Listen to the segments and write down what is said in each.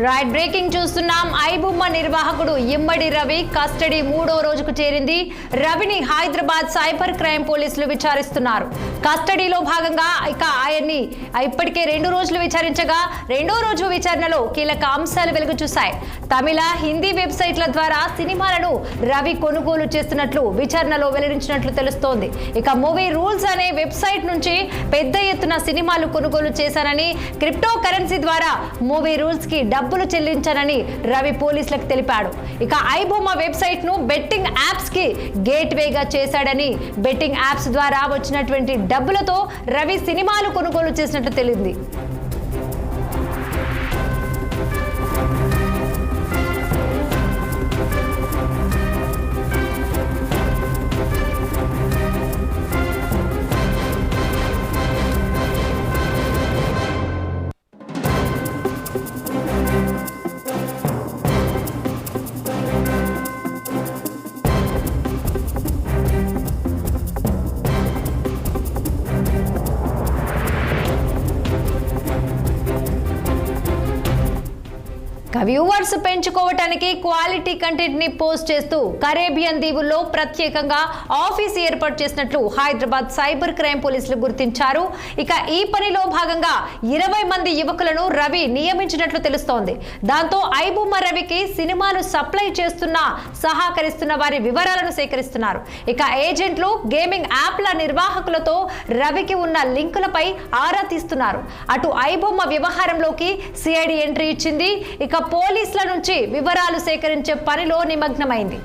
Right breaking చూస్తున్నాం. ఐబొమ్మ నిర్వాహకుడు ఇమ్మడి Ravi custody 3వ రోజుకు చేరింది. రవిని హైదరాబాద్ సైబర్ క్రైమ్ పోలీసులు విచారిస్తున్నారు. కస్టడీలో భాగంగా ఆయన్ని ఇప్పటికే 2 రోజులు విచారించగా 2వ రోజు విచారణలో కీలక అంశాలు వెలుగు చూశాయి. తమిళ, హిందీ వెబ్సైట్ల ద్వారా సినిమాలను రవి కొనుగోలు చేస్తున్నట్లు విచారణలో వెల్లడించినట్లు తెలుస్తోంది. మూవీ రూల్స్ అనే వెబ్సైట్ నుంచి పెద్ద ఎత్తున సినిమాలు కొనుగోలు చేశానని, క్రిప్టో కరెన్సీ ద్వారా మూవీ రూల్స్ కి డబ్బులు చెల్లించానని రవి పోలీసులకు తెలిపాడు. ఐబొమ్మ వెబ్సైట్ ను బెట్టింగ్ యాప్స్ కి గేట్ వేగా చేశాడని, బెట్టింగ్ యాప్స్ ద్వారా వచ్చినటువంటి డబ్బులతో రవి సినిమాలు కొనుగోలు చేసినట్లు తెలిసింది. వ్యూవర్స్ పెంచుకోవటానికి క్వాలిటీ కంటెంట్ ని పోస్ట్ చేస్తూ కరేబియన్ దీవుల్లో ప్రత్యేకంగా ఆఫీస్ ఏర్పాటు చేసినట్లు హైదరాబాద్ సైబర్ క్రైమ్ పోలీసులు గుర్తించారు. ఈ పనిలో భాగంగా 20 మంది యువకులను రవి నియమించినట్లు తెలుస్తోంది. దాంతో ఐబొమ్మ రవికి సినిమాలు సప్లై సహకరిస్తున్న వారి వివరాలను సేకరిస్తున్నారు. ఏజెంట్లు, గేమింగ్ యాప్ల నిర్వాహకులతో రవికి ఉన్న లింకులపై ఆరా తీస్తున్నారు. అటు ఐబొమ్మ వ్యవహారంలోకి సిఐడి ఎంట్రీ ఇచ్చింది. పోలీసుల నుంచి వివరాలు సేకరించే పనిలో నిమగ్నమైంది.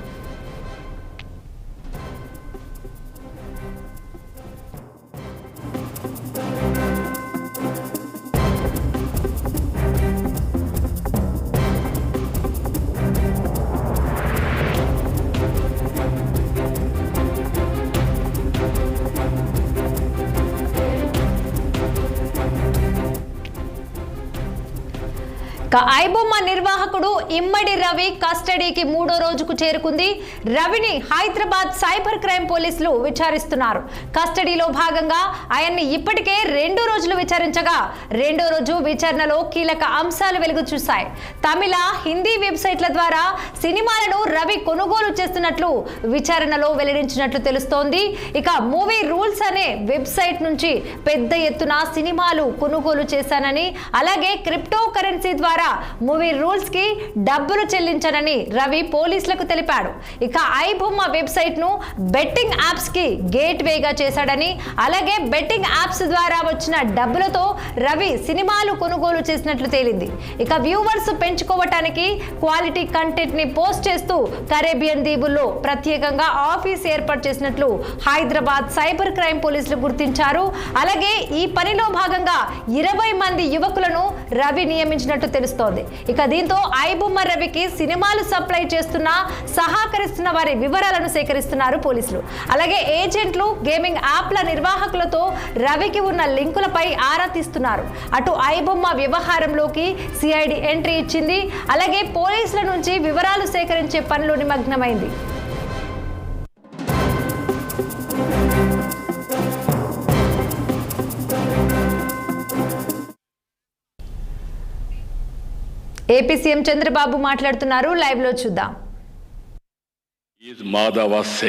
ఐబొమ్మ నిర్వాహకుడు ఇమ్మడి రవి కస్టడీకి 3వ రోజుకు చేరుకుంది. రవిని హైదరాబాద్ సైబర్ క్రైమ్ పోలీసులు విచారిస్తున్నారు. కస్టడీలో భాగంగా ఆయన్ని ఇప్పటికే 2 రోజులు విచారించగా 2వ రోజు విచారణలో కీలక అంశాలు వెలుగు చూశాయి. తమిళ, హిందీ వెబ్సైట్ల ద్వారా సినిమాలను రవి కొనుగోలు చేస్తున్నట్లు విచారణలో వెల్లడించినట్లు తెలుస్తోంది. మూవీ రూల్స్ అనే వెబ్సైట్ నుంచి పెద్ద ఎత్తున సినిమాలు కొనుగోలు చేశానని, అలాగే క్రిప్టో కరెన్సీ ద్వారా మూవీ రూల్స్ కి డబ్బులు చెల్లించానని రవి పోలీసులకు తెలిపాడు. ఐబొమ్మ వెబ్సైట్ ను బెట్టింగ్ యాప్స్ కి గేట్ వేగా చేశాడని, అలాగే బెట్టింగ్ యాప్స్ ద్వారా వచ్చిన డబ్బులతో రవి సినిమాలు కొనుగోలు చేసినట్లు తేలింది. వ్యూవర్స్ పెంచుకోవటానికి క్వాలిటీ కంటెంట్ ని పోస్ట్ చేస్తూ కరేబియన్ దీవుల్లో ప్రత్యేకంగా ఆఫీస్ ఏర్పాటు చేసినట్లు హైదరాబాద్ సైబర్ క్రైమ్ పోలీసులు గుర్తించారు. అలాగే ఈ పనిలో భాగంగా 20 మంది యువకులను రవి నియమించినట్టు తెలుస్తోంది. దీంతో ఐబొమ్మ రవికి సినిమాలు సప్లై సహకరిస్తున్న వారి వివరాలను సేకరిస్తున్నారు పోలీసులు. అలాగే ఏజెంట్లు, గేమింగ్ యాప్ల నిర్వాహకులతో రవికి ఉన్న లింకులపై ఆరా తీస్తున్నారు. అటు ఐబొమ్మ వ్యవహారంలోకి సిఐడి ఎంట్రీ ఇచ్చింది. అలాగే పోలీసుల నుంచి వివరాలు సేకరించే పనిలో నిమగ్నమైంది. ఏపీ సీఎం చంద్రబాబు మాట్లాడుతున్నారు. లైవ్ లో చూద్దాం.